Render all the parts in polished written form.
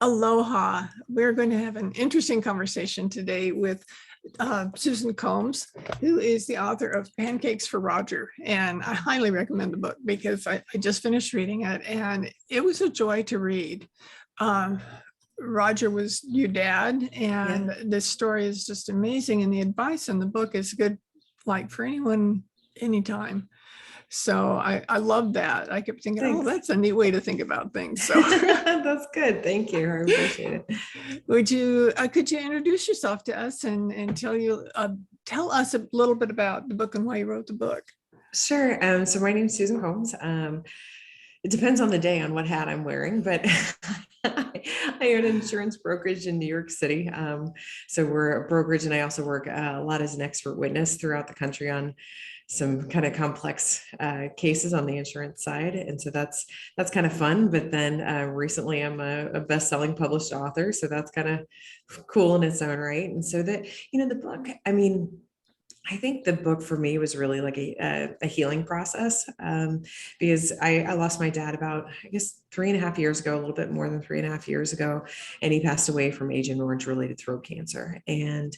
Aloha. We're going to have an interesting conversation today with Susan Combs, who is the author of Pancakes for Roger. And I highly recommend the book because I just finished reading it and it was a joy to read. Um, Roger was your dad, and Yeah. this story is just amazing. And the advice in the book is good, like for anyone, anytime. So I love that. I kept thinking, oh, Thanks. that's a neat way to think about things. So That's good. Thank you. I appreciate it. could you introduce yourself to us and tell us a little bit about the book and why you wrote the book? Sure. So my name is Susan Holmes. It depends on the day on what hat I'm wearing, but I own an insurance brokerage in New York City. So we're a brokerage, and I also work a lot as an expert witness throughout the country on some kind of complex cases on the insurance side, and so that's kind of fun. But then recently, I'm a best-selling published author, so that's kind of cool in its own right. And so the book, I mean, I think the book for me was really like a healing process, because I lost my dad about, I guess, 3.5 years ago, a little bit more than 3.5 years ago. And he passed away from Agent Orange related throat cancer. And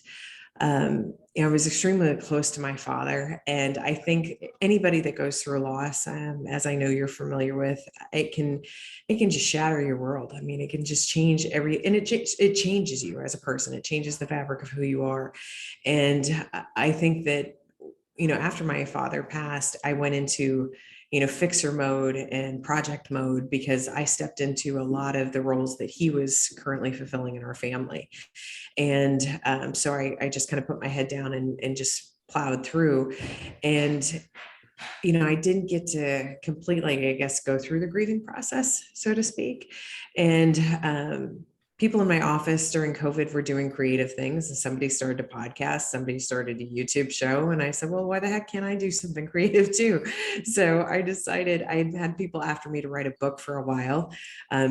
I was extremely close to my father. And I think anybody that goes through a loss, as I know you're familiar with, it can just shatter your world. I mean, it can just change and it changes you as a person. It changes the fabric of who you are. And I think that, after my father passed, I went into, fixer mode and project mode, because I stepped into a lot of the roles that he was currently fulfilling in our family. And so I just kind of put my head down and just plowed through. And I didn't get to completely, I guess, go through the grieving process, so to speak. And people in my office during COVID were doing creative things, and somebody started a podcast, somebody started a YouTube show. And I said, well, why the heck can't I do something creative too? So I decided, I had people after me to write a book for a while,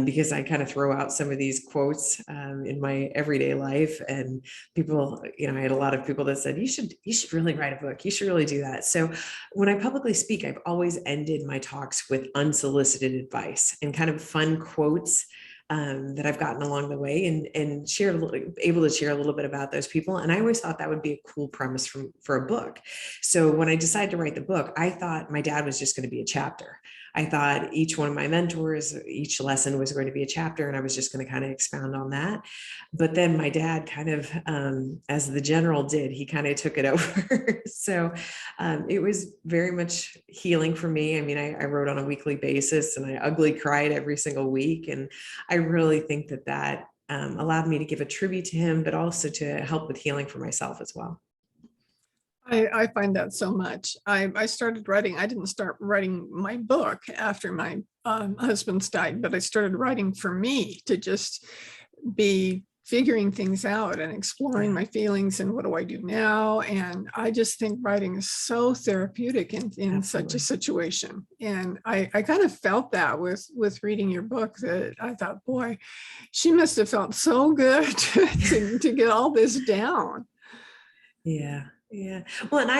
because I kind of throw out some of these quotes in my everyday life. And people, I had a lot of people that said, you should really write a book. You should really do that. So when I publicly speak, I've always ended my talks with unsolicited advice and kind of fun quotes that I've gotten along the way, and able to share a little bit about those people. And I always thought that would be a cool premise for a book. So when I decided to write the book, I thought my dad was just going to be a chapter. I thought each one of my mentors, each lesson was going to be a chapter, and I was just going to kind of expound on that. But then my dad kind of, as the general did, he kind of took it over. So it was very much healing for me. I mean, I wrote on a weekly basis, and I ugly cried every single week. And I really think that allowed me to give a tribute to him, but also to help with healing for myself as well. I find that so much. I started writing. I didn't start writing my book after my husband's died, but I started writing for me to just be figuring things out and exploring my feelings and what do I do now. And I just think writing is so therapeutic in such a situation. And I kind of felt that with reading your book, that I thought, boy, she must have felt so good to get all this down. Yeah. Yeah. Well, and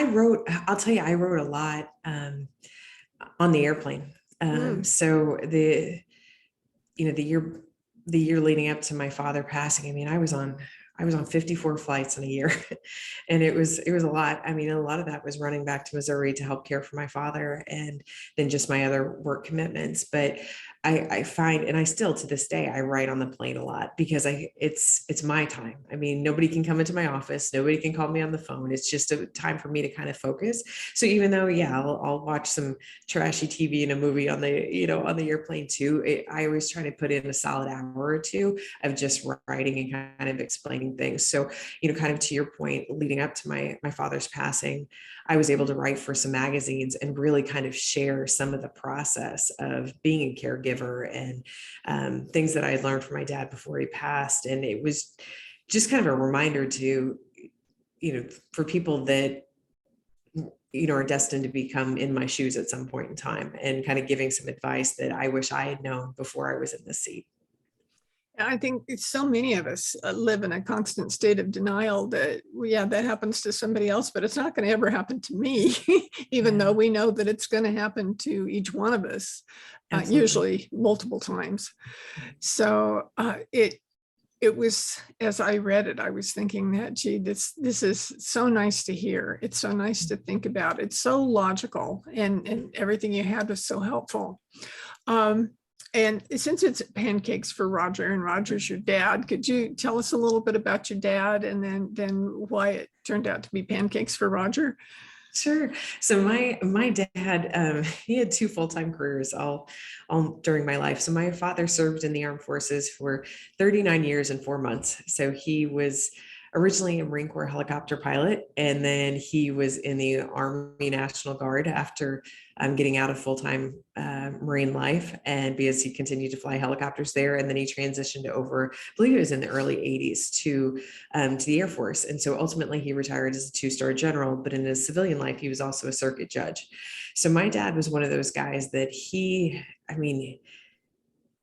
I'll tell you, I wrote a lot on the airplane. So the year leading up to my father passing, I mean, I was on 54 flights in a year, and it was a lot. I mean, a lot of that was running back to Missouri to help care for my father, and then just my other work commitments. But I find, and I still to this day, I write on the plane a lot, because it's my time. I mean, nobody can come into my office, nobody can call me on the phone. It's just a time for me to kind of focus. So even though, yeah, I'll watch some trashy TV and a movie on the airplane too, I always try to put in a solid hour or two of just writing and kind of explaining things. So, kind of to your point, leading up to my father's passing, I was able to write for some magazines and really kind of share some of the process of being a caregiver, and things that I had learned from my dad before he passed. And it was just kind of a reminder to, for people that, are destined to become in my shoes at some point in time, and kind of giving some advice that I wish I had known before I was in this seat. I think so many of us live in a constant state of denial that, well, yeah, that happens to somebody else, but it's not going to ever happen to me, even though Yeah, we know that it's going to happen to each one of us, absolutely. usually multiple times. So it was, as I read it, I was thinking that, gee, this is so nice to hear. It's so nice to think about. It's so logical, and everything you had was so helpful. Um, and since it's Pancakes for Roger, and Roger's your dad, could you tell us a little bit about your dad, and then why it turned out to be Pancakes for Roger? Sure. So my dad, he had two full-time careers all during my life. So my father served in the armed forces for 39 years and 4 months. So he was originally a Marine Corps helicopter pilot, and then he was in the Army National Guard after getting out of full-time Marine life, and because he continued to fly helicopters there, and then he transitioned over, I believe it was in the early 80s, to the Air Force. And so ultimately he retired as a two-star general, but in his civilian life, he was also a circuit judge. So my dad was one of those guys that I mean,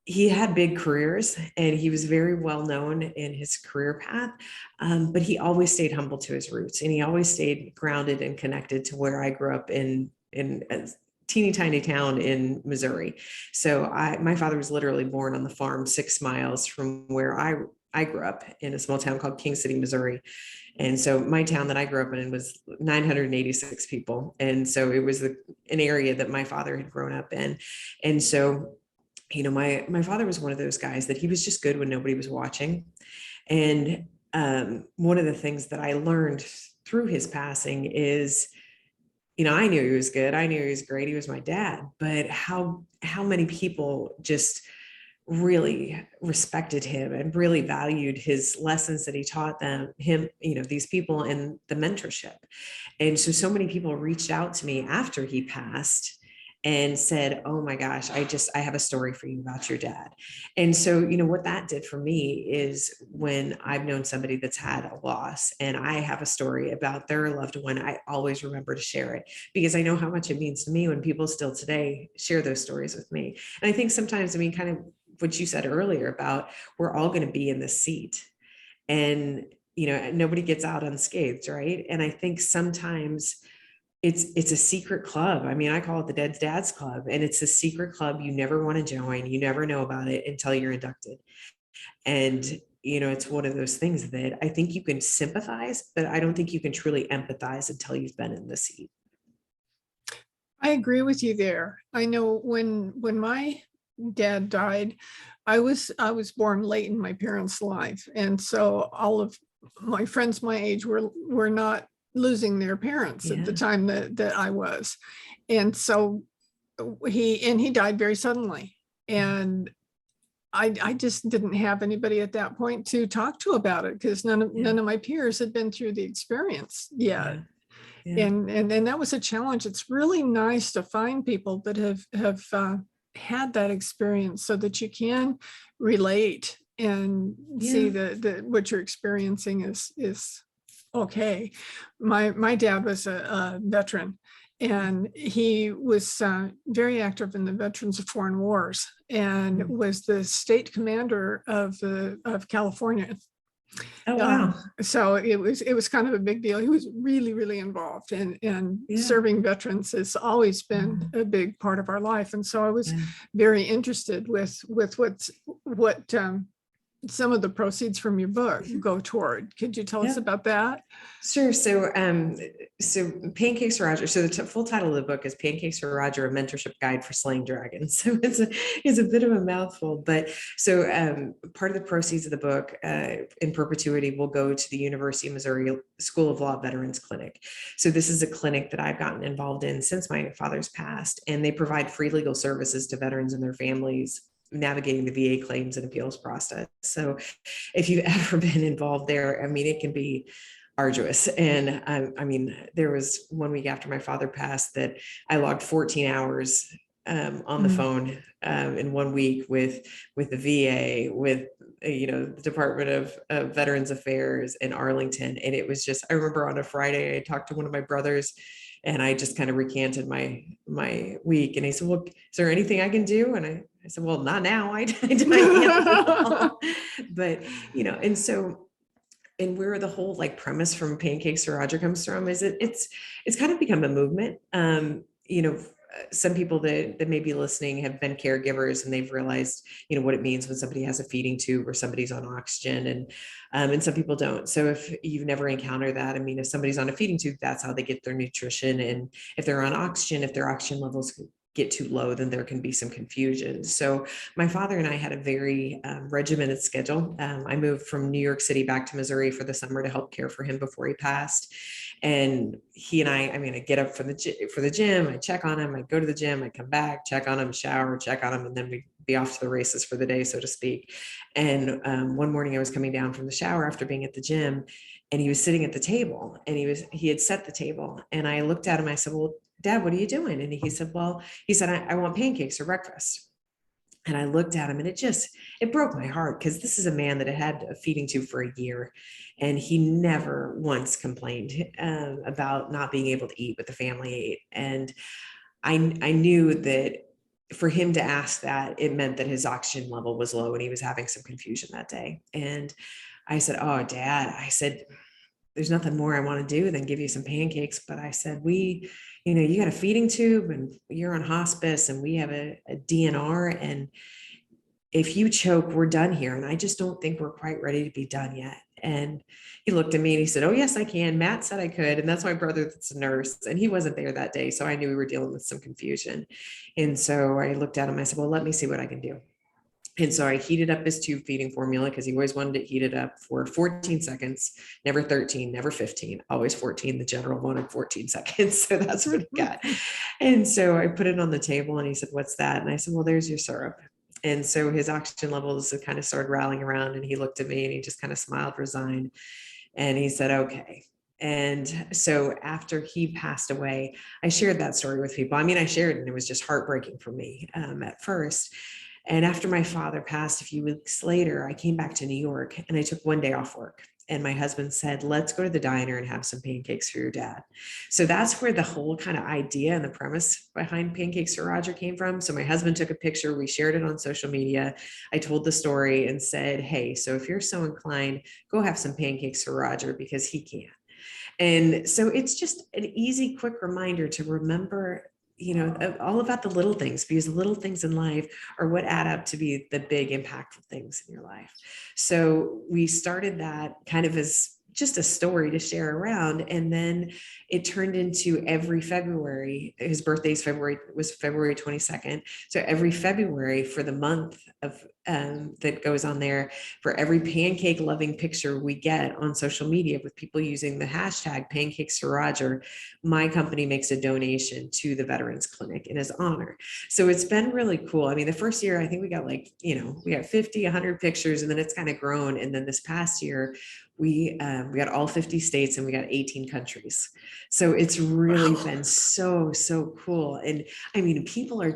he had big careers and he was very well known in his career path, but he always stayed humble to his roots, and he always stayed grounded and connected to where I grew up in a teeny tiny town in Missouri. So my father was literally born on the farm 6 miles from where I grew up in a small town called King City, Missouri. And so my town that I grew up in was 986 people. And so it was an area that my father had grown up in. And so my father was one of those guys that he was just good when nobody was watching. And one of the things that I learned through his passing is, I knew he was good. I knew he was great. He was my dad. But how many people just really respected him and really valued his lessons that he taught these people, and the mentorship. And so many people reached out to me after he passed and said, oh my gosh, I have a story for you about your dad. And so, what that did for me is, when I've known somebody that's had a loss and I have a story about their loved one, I always remember to share it, because I know how much it means to me when people still today share those stories with me. And I think sometimes, kind of what you said earlier about, we're all going to be in this seat, and nobody gets out unscathed, right? And I think sometimes it's a secret club. I mean, I call it the Dead Dads Club, and it's a secret club you never want to join. You never know about it until you're inducted. And it's one of those things that I think you can sympathize, but I don't think you can truly empathize until you've been in the seat. I agree with you there. I know when my dad died, I was born late in my parents' life, and so all of my friends my age were not losing their parents at the Yeah. time that I was, and so he died very suddenly, and I just didn't have anybody at that point to talk to about it, because Yeah. none of my peers had been through the experience yet. Yeah. Yeah. And that was a challenge. It's really nice to find people that have had that experience, so that you can relate and see Yeah. the what you're experiencing is okay. My dad was a veteran, and he was very active in the Veterans of Foreign Wars, and Mm. was the state commander of California. Oh, wow. So it was kind of a big deal. He was really, really involved, and Yeah. serving veterans has always been Mm. a big part of our life. And so I was Yeah. very interested with what some of the proceeds from your book go toward. Could you tell us Yeah. about that? Sure. So Pancakes for Roger. So the full title of the book is Pancakes for Roger: A Mentorship Guide for Slaying Dragons. So it's a bit of a mouthful, but part of the proceeds of the book, in perpetuity, will go to the University of Missouri School of Law Veterans Clinic. So this is a clinic that I've gotten involved in since my father's passed, and they provide free legal services to veterans and their families navigating the VA claims and appeals process. So if you've ever been involved there, I mean, it can be arduous. And I mean, there was one week after my father passed that I logged 14 hours on the Mm. phone in one week with the VA, with the Department of Veterans Affairs in Arlington. And it was just, I remember on a Friday, I talked to one of my brothers, and I just kind of recanted my week. And he said, well, is there anything I can do? And I I said, well, not now. I can't. But, and so, and where the whole like premise from Pancakes to Roger comes from is it's kind of become a movement. Some people that may be listening have been caregivers, and they've realized, what it means when somebody has a feeding tube or somebody's on oxygen, and some people don't. So if you've never encountered that, I mean, if somebody's on a feeding tube, that's how they get their nutrition. And if they're on oxygen, if their oxygen levels get too low, then there can be some confusion. So my father and I had a very regimented schedule. I moved from New York City back to Missouri for the summer to help care for him before he passed. And he and I get up for the gym, I check on him, I go to the gym, I come back, check on him, shower, check on him, and then we'd be off to the races for the day, so to speak. And one morning I was coming down from the shower after being at the gym, and he was sitting at the table, and he had set the table. And I looked at him, I said, well, Dad, what are you doing? And he said, I want pancakes for breakfast. And I looked at him, and it broke my heart, because this is a man that had a feeding tube for a year, and he never once complained about not being able to eat what the family ate. And I knew that for him to ask that, it meant that his oxygen level was low and he was having some confusion that day. And I said, oh, Dad, I said, there's nothing more I want to do than give you some pancakes. But I said, you got a feeding tube and you're on hospice, and we have a DNR. And if you choke, we're done here. And I just don't think we're quite ready to be done yet. And he looked at me and he said, oh, yes, I can. Matt said I could. And that's my brother that's a nurse. And he wasn't there that day. So I knew we were dealing with some confusion. And so I looked at him. I said, well, let me see what I can do. And so I heated up his tube feeding formula, because he always wanted it heated up for 14 seconds, never 13, never 15, always 14. The general wanted 14 seconds. So that's what he got. And so I put it on the table, and he said, what's that? And I said, well, there's your syrup. And so his oxygen levels kind of started rallying around, and he looked at me and he just kind of smiled, resigned. And he said, okay. And so after he passed away, I shared that story with people. I shared it, and it was just heartbreaking for me at first. And after my father passed, a few weeks later, I came back to New York, and I took one day off work. And my husband said, let's go to the diner and have some pancakes for your dad. So that's where the whole kind of idea and the premise behind Pancakes for Roger came from. So my husband took a picture, we shared it on social media. I told the story and said, hey, so if you're so inclined, go have some pancakes for Roger, because he can. And so it's just an easy, quick reminder to remember, all about the little things, because the little things in life are what add up to be the big impactful things in your life. So we started that kind of as just a story to share around. And then it turned into every February, his birthday was February 22nd. So every February for the month of that goes on there, for every pancake loving picture we get on social media with people using the hashtag Pancakes for Roger, my company makes a donation to the Veterans Clinic in his honor. So it's been really cool. The first year, I think we got we got 50, 100 pictures, and then it's kind of grown. And then this past year, we got all 50 states, and we got 18 countries. So it's really been so cool. And people are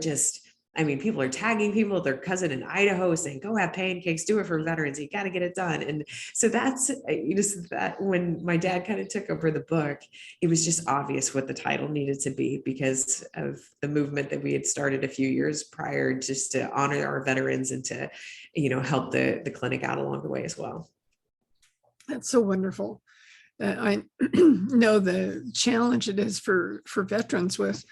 people are tagging people, their cousin in Idaho, saying, go have pancakes, do it for veterans. You got to get it done. And so that's, that when my dad kind of took over the book, it was just obvious what the title needed to be, because of the movement that we had started a few years prior, just to honor our veterans and to, help the clinic out along the way as well. That's so wonderful. I know the challenge it is for veterans with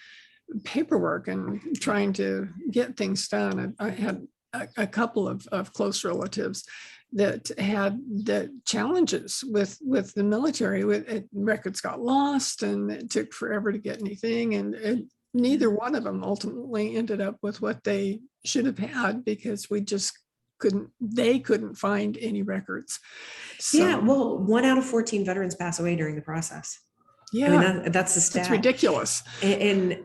paperwork and trying to get things done. I had a couple of close relatives that had the challenges with the military. Records got lost, and it took forever to get anything. And neither one of them ultimately ended up with what they should have had, because they couldn't find any records. So, yeah, well, 1 out of 14 veterans pass away during the process. Yeah, that's the stat. It's ridiculous. And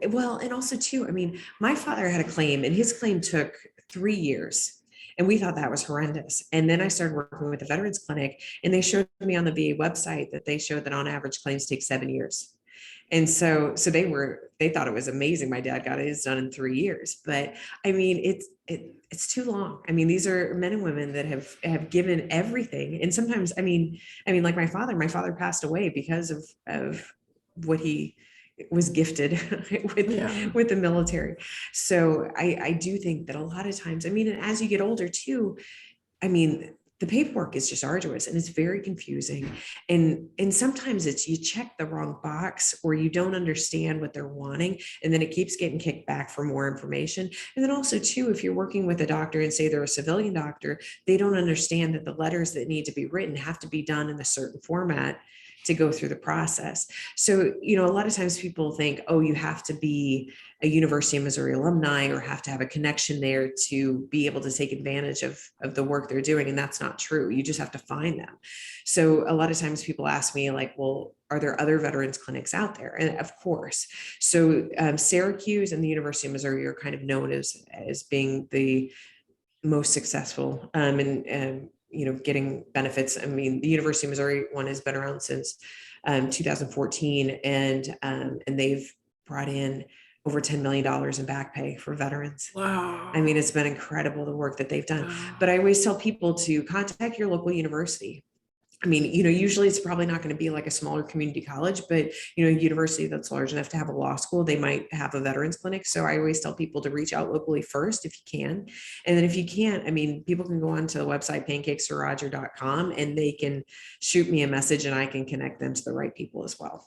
also too, my father had a claim, and his claim took 3 years, and we thought that was horrendous. And then I started working with the Veterans Clinic, and they showed me on the VA website that they showed that on average claims take 7 years. And so they thought it was amazing. My dad got his done in 3 years, but it's too long. These are men and women that have given everything. And sometimes, like my father passed away because of what he was gifted Yeah. with the military. So I do think that a lot of times, I mean, as you get older too, I mean, the paperwork is just arduous and it's very confusing. And sometimes it's you check the wrong box or you don't understand what they're wanting. And then it keeps getting kicked back for more information. And then also too, if you're working with a doctor and say they're a civilian doctor, they don't understand that the letters that need to be written have to be done in a certain format to go through the process. So, you know, a lot of times people think, oh, you have to be a University of Missouri alumni or have to have a connection there to be able to take advantage of the work they're doing. And that's not true. You just have to find them. So a lot of times people ask me like, well, are there other veterans clinics out there? And of course. So Syracuse and the University of Missouri are kind of known as being the most successful and you know, getting benefits. I mean, the University of Missouri one has been around since 2014, and they've brought in over $10 million in back pay for veterans. I Wow. mean, it's been incredible the work that they've done. Wow. But I always tell people to contact your local university. I mean, you know, usually it's probably not going to be like a smaller community college, but, you know, a university that's large enough to have a law school, they might have a veterans clinic. So I always tell people to reach out locally first if you can. And then if you can't, I mean, people can go onto the website pancakesforroger.com and they can shoot me a message and I can connect them to the right people as well.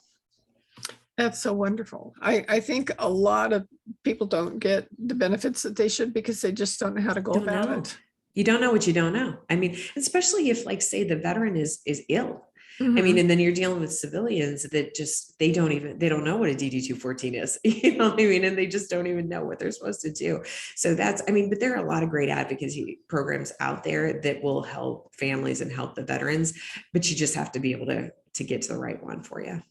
That's so wonderful. I think a lot of people don't get the benefits that they should because they just don't know how to go Don't about know. it. You don't know what you don't know. I mean, especially if like say the veteran is ill. I mean, Mhm. and then you're dealing with civilians that just they don't know what a DD 214 is. You know what I mean? And they just don't even know what they're supposed to do. So that's, I mean, but there are a lot of great advocacy programs out there that will help families and help the veterans, but you just have to be able to get to the right one for you.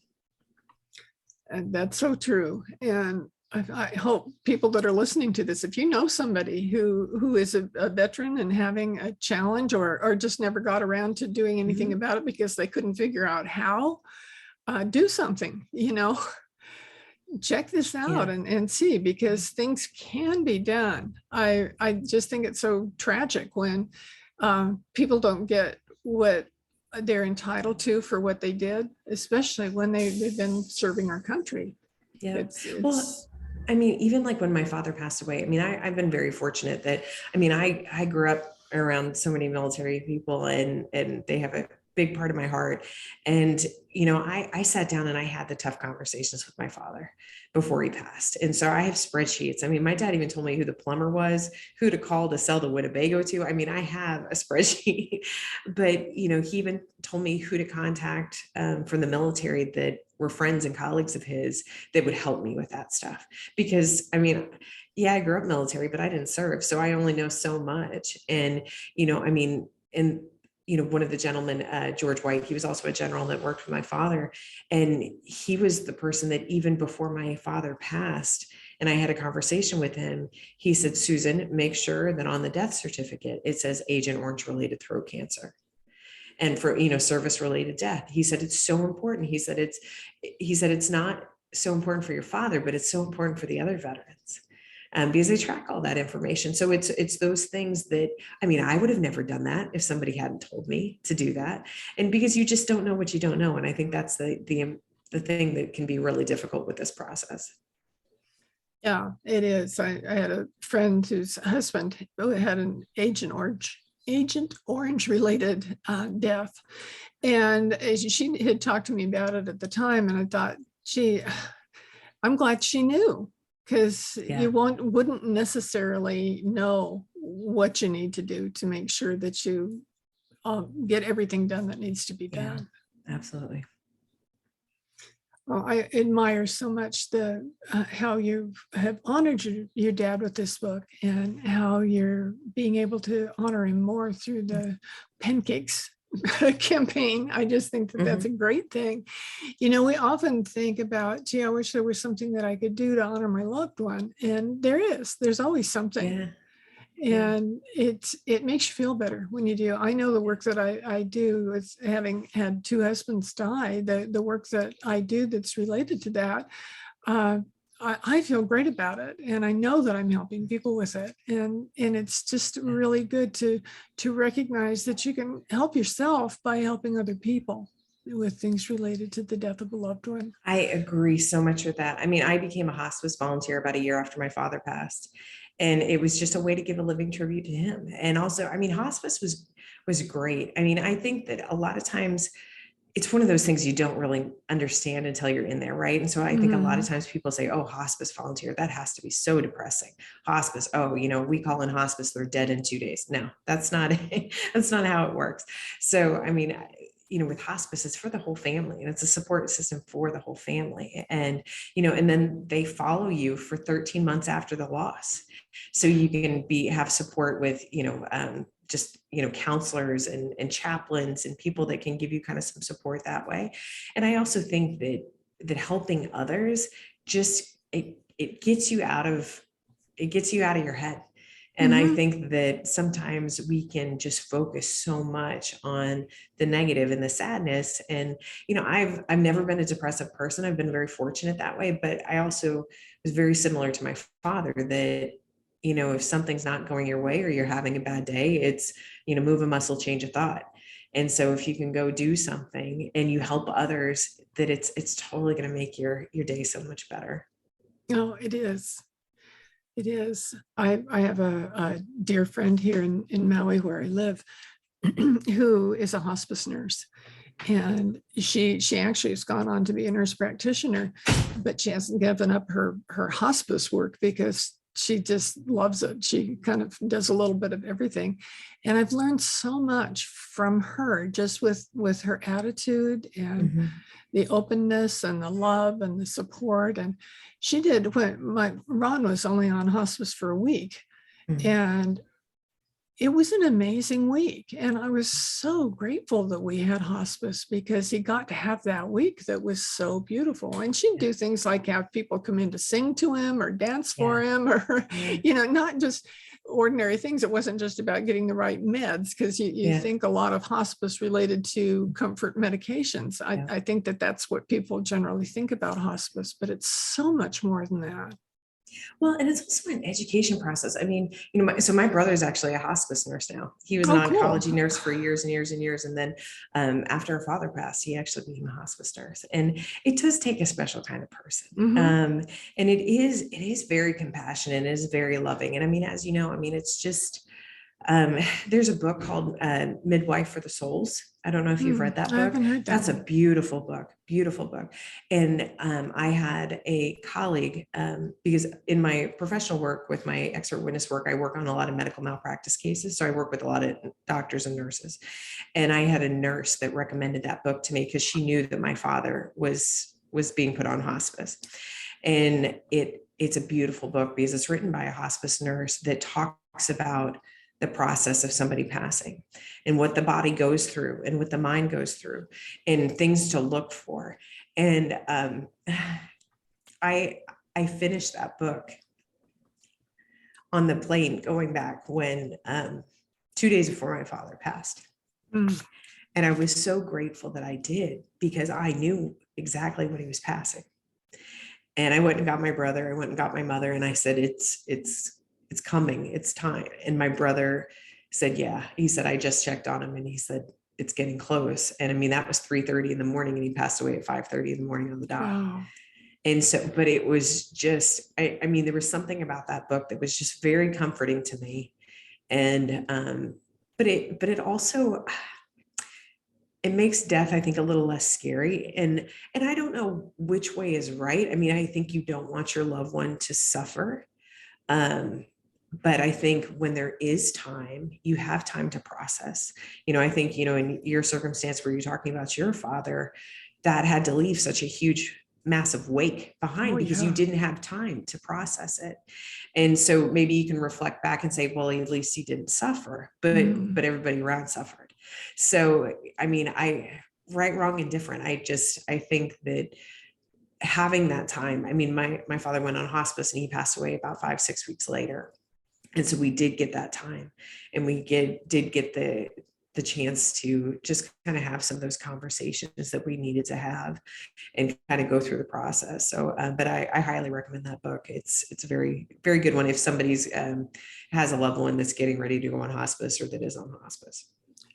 And that's so true. And I hope people that are listening to this, if you know somebody who is a veteran and having a challenge or just never got around to doing anything Mhm. about it because they couldn't figure out how, do something, you know, check this out Yeah. and see because things can be done. I just think it's so tragic when people don't get what they're entitled to for what they did, especially when they've been serving our country. Yeah. Well, It's I mean, even like when my father passed away, I mean, I've been very fortunate that, I mean, I grew up around so many military people and they have a big part of my heart. And, you know, I sat down and I had the tough conversations with my father before he passed. And so I have spreadsheets. I mean, my dad even told me who the plumber was, who to call to sell the Winnebago to. I mean, I have a spreadsheet, but, you know, he even told me who to contact from the military that were friends and colleagues of his that would help me with that stuff. Because I mean, yeah, I grew up military, but I didn't serve. So I only know so much. And, you know, I mean, and, you know, one of the gentlemen, George White, he was also a general that worked with my father. And he was the person that even before my father passed, and I had a conversation with him, he said, Susan, make sure that on the death certificate, it says Agent Orange related throat cancer. And for, you know, service related death, he said it's so important. He said it's not so important for your father, but it's so important for the other veterans because they track all that information. So it's those things that, I mean, I would have never done that if somebody hadn't told me to do that. And because you just don't know what you don't know. And I think that's the thing that can be really difficult with this process. yeah, it is. I had a friend whose husband had an Agent Orange related death. And she had talked to me about it at the time. And I thought, gee, I'm glad she knew because Yeah. you wouldn't necessarily know what you need to do to make sure that you get everything done that needs to be Yeah, done. absolutely. Well, I admire so much the how you have honored your dad with this book and how you're being able to honor him more through the Pancakes campaign. I just think that that's Mhm. a great thing. You know, we often think about, gee, I wish there was something that I could do to honor my loved one. And there's always something. Yeah. Yeah. And it makes you feel better when you do. I know the work that I do with having had two husbands die, the work that I do that's related to that, uh, I feel great about it. And I know that I'm helping people with it. And it's just Yeah. really good to recognize that you can help yourself by helping other people. with things related to the death of a loved one. I agree so much with that. I mean, I became a hospice volunteer about a year after my father passed, and it was just a way to give a living tribute to him. And also, I mean, hospice was great. I mean, I think that a lot of times it's one of those things you don't really understand until you're in there, right? And so I think a lot of times people say, "Oh, hospice volunteer, that has to be so depressing." Hospice, oh, we call in hospice, they're dead in 2 days. No, that's not that's not how it works. So, I mean, with hospice, it's for the whole family, and it's a support system for the whole family. And, and then they follow you for 13 months after the loss. So you can have support with, just, counselors and chaplains and people that can give you kind of some support that way. And I also think that helping others just, it gets you out of your head. And I think that sometimes we can just focus so much on the negative and the sadness. And, I've never been a depressive person. I've been very fortunate that way, but I also was very similar to my father that, if something's not going your way or you're having a bad day, it's, move a muscle, change a thought. And so if you can go do something and you help others, that it's totally going to make your day so much better. Oh, it is. It is. I have a dear friend here in Maui where I live who is a hospice nurse. And she actually has gone on to be a nurse practitioner, but she hasn't given up her hospice work because she just loves it. She kind of does a little bit of everything. And I've learned so much from her, just with her attitude and the openness and the love and the support. And she did when Ron was only on hospice for a week. And it was an amazing week. And I was so grateful that we had hospice because he got to have that week that was so beautiful. And she'd do things like have people come in to sing to him or dance for him or, not just ordinary things. It wasn't just about getting the right meds, because you think a lot of hospice related to comfort medications. I think that's what people generally think about hospice, but it's so much more than that. Well, and it's also an education process. I mean, so my brother's actually a hospice nurse now. He was an oncology nurse for years and years and years. And then after her father passed, he actually became a hospice nurse. And it does take a special kind of person. And it is very compassionate. It is very loving. And I mean, as you know, I mean, it's just, there's a book called Midwife for the Souls. I don't know if you've read that book. I haven't heard that. That's a beautiful book, beautiful book. And I had a colleague, because in my professional work with my expert witness work, I work on a lot of medical malpractice cases. So I work with a lot of doctors and nurses. And I had a nurse that recommended that book to me because she knew that my father was being put on hospice. And it's a beautiful book because it's written by a hospice nurse that talks about the process of somebody passing and what the body goes through and what the mind goes through and things to look for. And I finished that book on the plane going back when 2 days before my father passed. And I was so grateful that I did, because I knew exactly what he was passing. And I went and got my brother, I went and got my mother, and I said, it's coming, it's time. And my brother said, yeah. He said, I just checked on him, and he said, it's getting close. And I mean, that was 3:30 in the morning, and he passed away at 5:30 in the morning on the dot. Wow. And so, but it was just, I mean, there was something about that book that was just very comforting to me. And, but it also, it makes death, I think, a little less scary. And I don't know which way is right. I mean, I think you don't want your loved one to suffer. But I think when there is time, you have time to process. I think, in your circumstance where you're talking about your father, that had to leave such a huge, massive wake behind because you didn't have time to process it. And so maybe you can reflect back and say, well, at least he didn't suffer, but everybody around suffered. So, I mean, right, wrong, and different. I think that having that time, I mean, my father went on hospice and he passed away about 5-6 weeks later. And so we did get that time, and we did get the chance to just kind of have some of those conversations that we needed to have and kind of go through the process. So, but I highly recommend that book. It's a very, very good one if somebody's has a loved one that's getting ready to go on hospice or that is on hospice.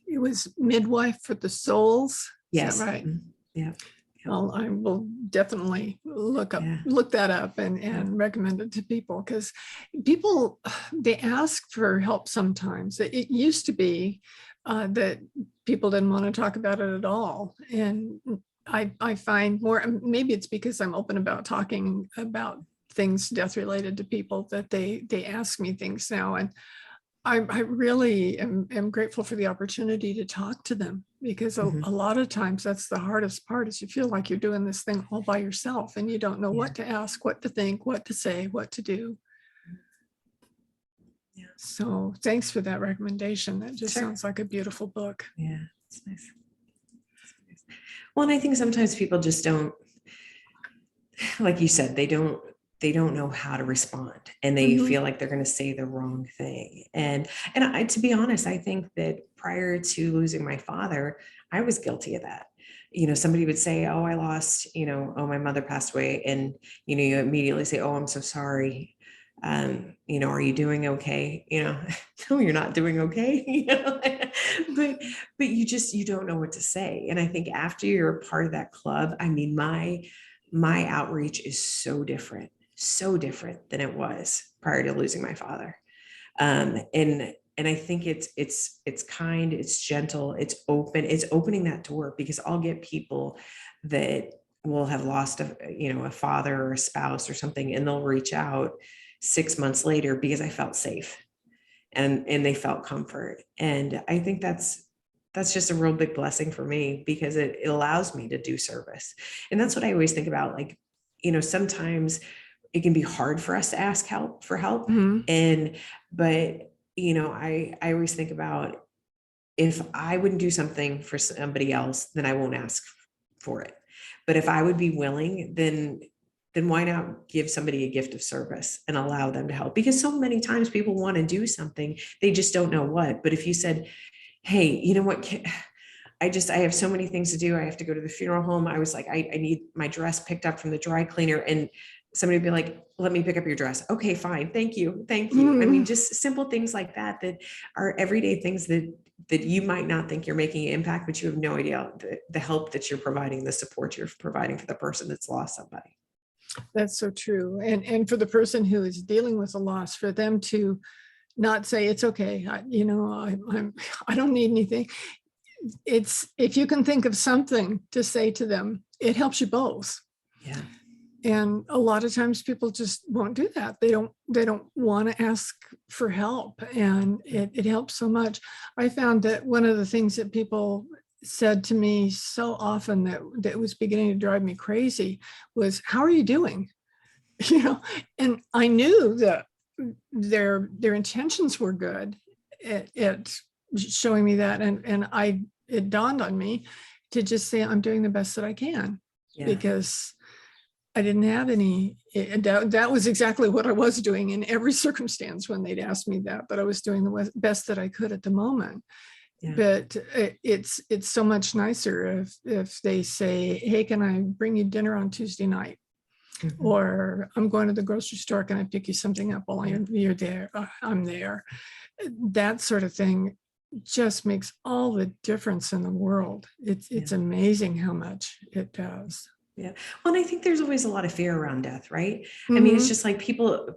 It was Midwife for the Souls. Is that Yes. right? Yeah. Well, I will definitely Yeah. look that up and recommend it to people, because people, they ask for help sometimes. It used to be that people didn't want to talk about it at all. And I find more, maybe it's because I'm open about talking about things death related to people, that they ask me things now. And I really am grateful for the opportunity to talk to them, because a lot of times that's the hardest part, is you feel like you're doing this thing all by yourself and you don't know Yeah. what to ask, what to think, what to say, what to do. Yeah. So thanks for that recommendation. That just Sure. sounds like a beautiful book. Yeah. It's nice. Well, and I think sometimes people just don't, like you said, they don't know how to respond, and they Mhm. feel like they're going to say the wrong thing. And I, to be honest, I think that prior to losing my father, I was guilty of that. Somebody would say, "Oh, I lost, oh, my mother passed away," and you immediately say, "Oh, I'm so sorry. Are you doing okay?" No, you're not doing okay. But you don't know what to say. And I think after you're a part of that club, I mean, my outreach is so different than it was prior to losing my father. And I think it's kind, it's gentle, it's open, it's opening that door, because I'll get people that will have lost a father or a spouse or something, and they'll reach out 6 months later because I felt safe, and they felt comfort. And I think that's just a real big blessing for me, because it allows me to do service. And that's what I always think about. Like, sometimes it can be hard for us to ask for help. Mhm. But I always think about, if I wouldn't do something for somebody else, then I won't ask for it. But if I would be willing, then why not give somebody a gift of service and allow them to help? Because so many times people want to do something, they just don't know what. But if you said, "Hey, you know what? I have so many things to do. I have to go to the funeral home. I was like, I need my dress picked up from the dry cleaner." And somebody would be like, "Let me pick up your dress." "Okay, fine. Thank you. Thank you." I mean, Mhm. just simple things like that, that are everyday things that you might not think you're making an impact, but you have no idea the help that you're providing, the support you're providing for the person that's lost somebody. That's so true. And for the person who is dealing with a loss, for them to not say it's okay, I don't need anything. It's, if you can think of something to say to them, it helps you both. Yeah. And a lot of times people just won't do that. They don't want to ask for help, and it helps so much. I found that one of the things that people said to me so often, that was beginning to drive me crazy, was, "How are you doing?" you know and I knew that their intentions were good at showing me that, and it dawned on me to just say, "I'm doing the best that I can," Yeah. because I didn't have any. That was exactly what I was doing in every circumstance when they'd ask me that I was doing the best that I could at the moment. Yeah. But it's so much nicer if they say, "Hey, can I bring you dinner on Tuesday night?" Mhm. Or, "I'm going to the grocery store. Can I pick you something up while Yeah. you're there?" I'm there. That sort of thing just makes all the difference in the world. Yeah. It's amazing how much it does. Yeah. Well, and I think there's always a lot of fear around death, right? I mean, it's Mhm. just like people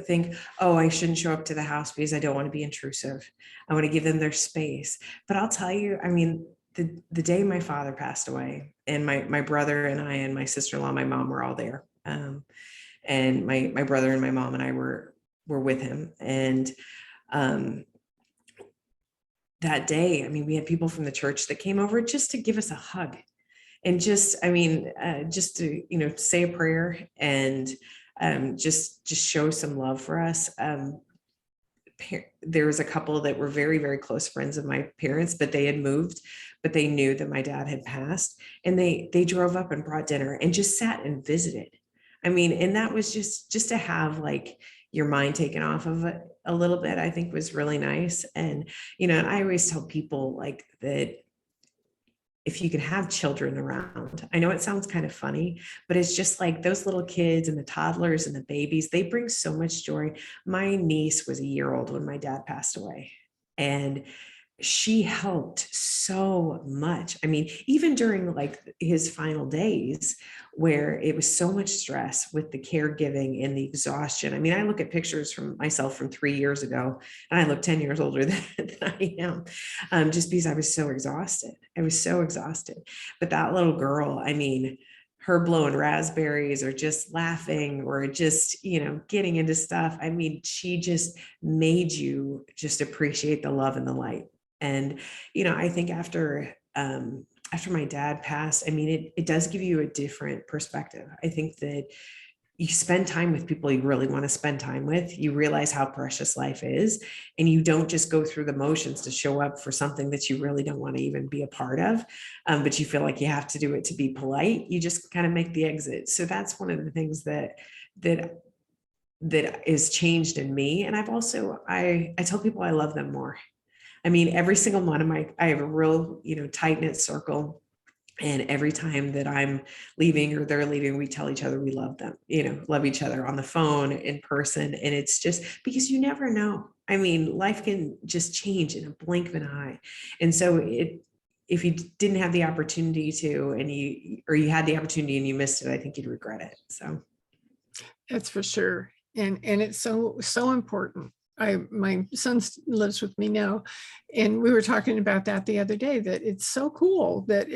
think, "Oh, I shouldn't show up to the house because I don't want to be intrusive. I want to give them their space." But I'll tell you, I mean, the day my father passed away, and my brother and I and my sister-in-law, my mom were all there. And my brother and my mom and I were with him. And um that day, I mean, we had people from the church that came over just to give us a hug, and just, I mean, just to, say a prayer, and just show some love for us. There was a couple that were very, very close friends of my parents, but they had moved, but they knew that my dad had passed, and they drove up and brought dinner and just sat and visited. I mean, and that was just to have, like, your mind taken off of it a little bit, I think was really nice. And and I always tell people, like, that if you could have children around, I know it sounds kind of funny, but it's just like those little kids and the toddlers and the babies, they bring so much joy. My niece was a year old when my dad passed away. And she helped so much. I mean, even during like his final days where it was so much stress with the caregiving and the exhaustion. I mean, I look at pictures from myself from 3 years ago, and I look 10 years older than I am, just because I was so exhausted. I was so exhausted. But that little girl, I mean, her blowing raspberries or just laughing or just, getting into stuff. I mean, she just made you just appreciate the love and the light. And, I think after my dad passed, I mean, it does give you a different perspective. I think that you spend time with people you really want to spend time with. You realize how precious life is, and you don't just go through the motions to show up for something that you really don't want to even be a part of. But you feel like you have to do it to be polite. You just kind of make the exit. So that's one of the things that is changed in me. And I tell people I love them more. I mean, every single one of I have a real, tight knit circle. And every time that I'm leaving or they're leaving, we tell each other we love them, love each other on the phone, in person. And it's just because you never know. I mean, life can just change in a blink of an eye. And so if you didn't have the opportunity to, or you had the opportunity and you missed it, I think you'd regret it. So That's for sure. And it's so important. My son lives with me now, and we were talking about that the other day, that it's so cool that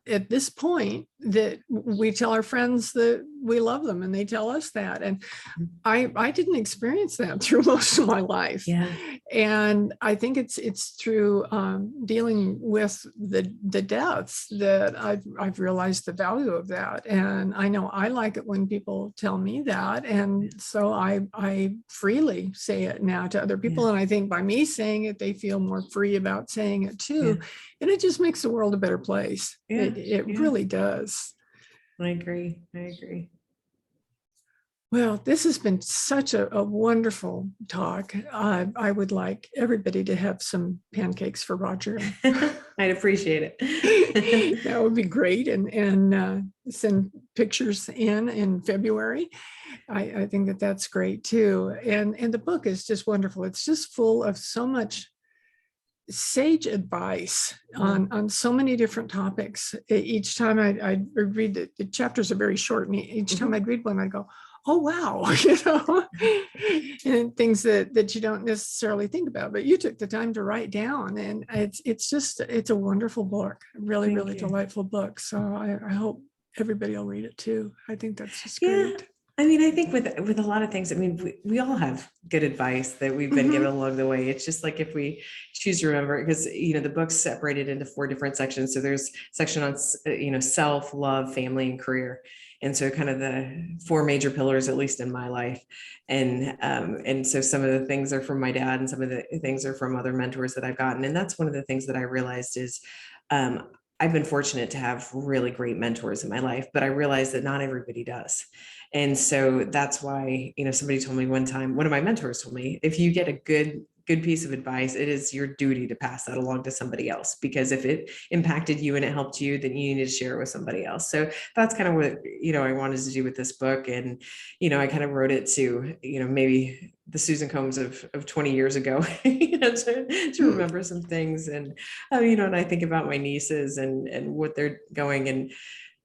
at this point that we tell our friends that we love them and they tell us that. And I didn't experience that through most of my life. yeah. And I think it's through dealing with the deaths that I've realized the value of that. And I know I like it when people tell me that. And so I freely say it now to other people. Yeah. And I think by me saying it, they feel more free about saying it too. Yeah. And it just makes the world a better place. Yeah. It really does. I agree. Well, this has been such a wonderful talk. I would like everybody to have some pancakes for Roger. I'd appreciate it. That would be great. And send pictures in February. I think that's great too. And the book is just wonderful. It's just full of so much sage advice on so many different topics. Each time I read the chapters are very short, and each time I'd read one, I go, oh wow, and things that you don't necessarily think about, but you took the time to write down, and it's a wonderful book, really delightful book. So I hope everybody will read it too. I think that's just great. I mean, I think with a lot of things, I mean, we all have good advice that we've been given along the way. It's just like if we choose to remember, because, the book's separated into 4 different sections. So there's section on, self, love, family, and career. And so kind of the 4 major pillars, at least in my life. And so some of the things are from my dad and some of the things are from other mentors that I've gotten. And that's one of the things that I realized is, I've been fortunate to have really great mentors in my life, but I realized that not everybody does. And so that's why, somebody told me one time, one of my mentors told me, if you get a good piece of advice, it is your duty to pass that along to somebody else, because if it impacted you and it helped you, then you need to share it with somebody else. So that's kind of what, I wanted to do with this book. And, I kind of wrote it to, maybe the Susan Combs of 20 years ago, to remember some things. And, and I think about my nieces and what they're going and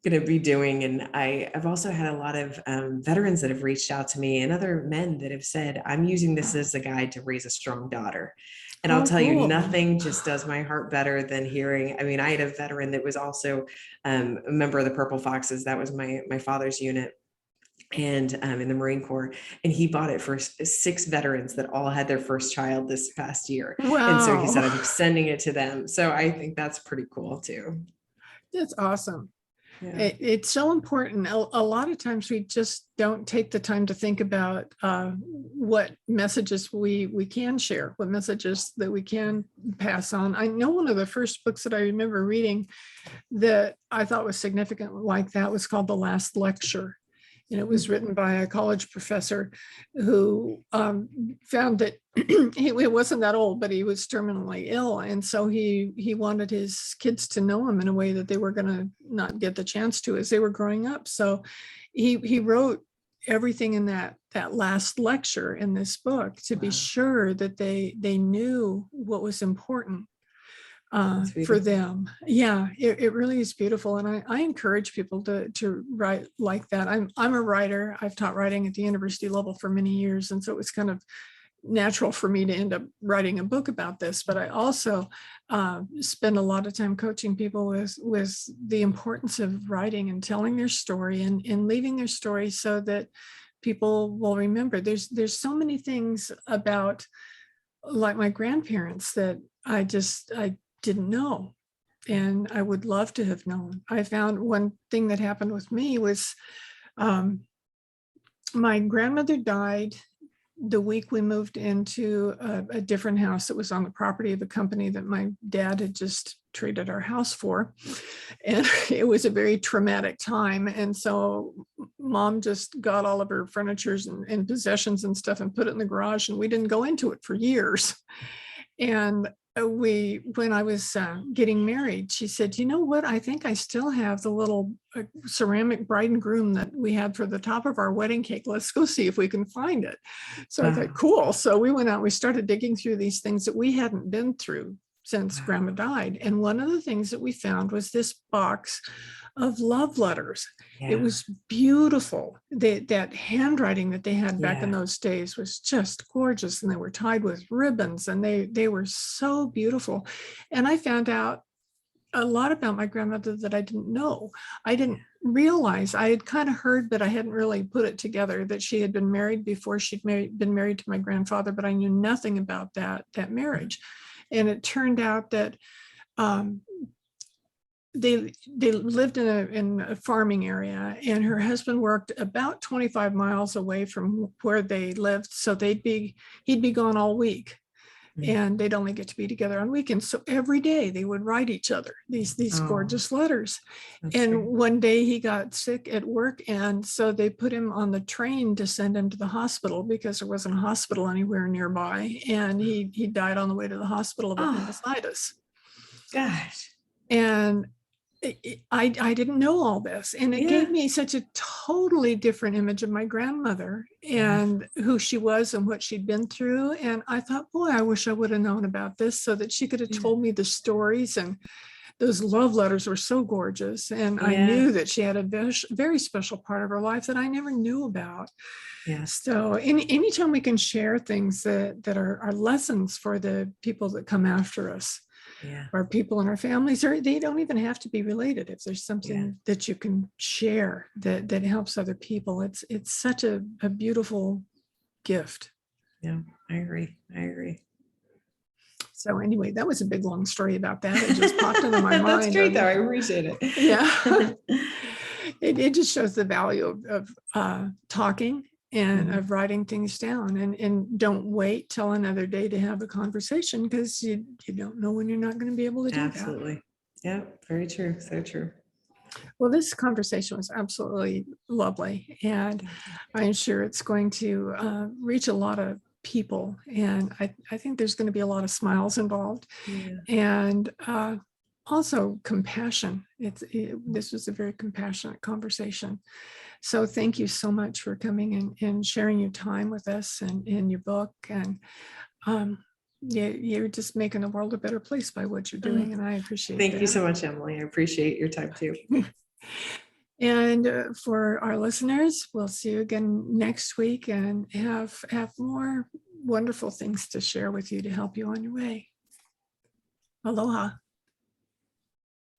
going to be doing. And I've also had a lot of veterans that have reached out to me and other men that have said, I'm using this as a guide to raise a strong daughter. And I'll tell you, nothing just does my heart better than hearing. I mean, I had a veteran that was also a member of the Purple Foxes. That was my father's unit. And in the Marine Corps, and he bought it for 6 veterans that all had their first child this past year. Wow. And so he said, I'm sending it to them. So I think that's pretty cool too. That's awesome. Yeah. It's so important. A lot of times we just don't take the time to think about what messages we can share, what messages that we can pass on. I know one of the first books that I remember reading that I thought was significant like that was called The Last Lecture. And it was written by a college professor who found that he wasn't that old, but he was terminally ill. And so he wanted his kids to know him in a way that they were going to not get the chance to as they were growing up. So he wrote everything in that last lecture in this book to be sure that they knew what was important. That's for beautiful. them. Yeah, it really is beautiful. And I encourage people to write like that. I'm a writer. I've taught writing at the university level for many years. And so it was kind of natural for me to end up writing a book about this. But I also spend a lot of time coaching people with the importance of writing and telling their story and leaving their story so that people will remember. There's so many things about like my grandparents that I didn't know. And I would love to have known. I found one thing that happened with me was um, my grandmother died the week we moved into a different house that was on the property of a company that my dad had just traded our house for. And it was a very traumatic time. And so mom just got all of her furniture and possessions and stuff and put it in the garage, and we didn't go into it for years. And when I was getting married, she said, you know what, I think I still have the little ceramic bride and groom that we had for the top of our wedding cake. Let's go see if we can find it. So I thought, Wow. cool. So we went out, we started digging through these things that we hadn't been through since Wow. grandma died. And one of the things that we found was this box of love letters. It Yeah. was beautiful. That handwriting that they had back in Yeah. those days was just gorgeous, and they were tied with ribbons, and they were so beautiful. And I found out a lot about my grandmother that I didn't know. I Yeah. didn't realize. I had kind of heard, but I hadn't really put it together that she had been married before she'd been married to my grandfather, but I knew nothing about that marriage. And it turned out that um, they lived in a farming area, and her husband worked about 25 miles away from where they lived. So he'd be gone all week, Mm. and they'd only get to be together on weekends. So every day they would write each other these Oh, gorgeous letters. that's And sweet. one day he got sick at work, and so they put him on the train to send him to the hospital because there wasn't a hospital anywhere nearby. And he died on the way to the hospital of Oh, appendicitis. gosh. And I didn't know all this, and it Yeah. gave me such a totally different image of my grandmother Yeah. and who she was and what she'd been through. And I thought, boy, I wish I would have known about this so that she could have Yeah. told me the stories. And those love letters were so gorgeous, and I Yeah. knew that she had a very special part of her life that I never knew about. Yeah. So anytime we can share things that are lessons for the people that come after us, Yeah. our people in our families, or they don't even have to be related. If there's Yeah. something that you can share that helps other people, it's such a beautiful gift. Yeah. I agree. I agree. So anyway, that was a big long story about that. It just popped into my That's mind. great, though. I appreciate Yeah. it. It just shows the value of talking and Mhm. of writing things down, and don't wait till another day to have a conversation, because you don't know when you're not going to be able to do that. Absolutely. Yeah. Very true. So true. Well, this conversation was absolutely lovely, and Thank you. I'm sure it's going to reach a lot of people. And I think there's going to be a lot of smiles involved, Yeah. and also compassion. This was a very compassionate conversation. So thank you so much for coming and sharing your time with us and your book. And um, you're just making the world a better place by what you're Oh, doing, and I appreciate thank you that. so much, Emily. I appreciate your time too. And for our listeners, we'll see you again next week, and have more wonderful things to share with you to help you on your way. Aloha.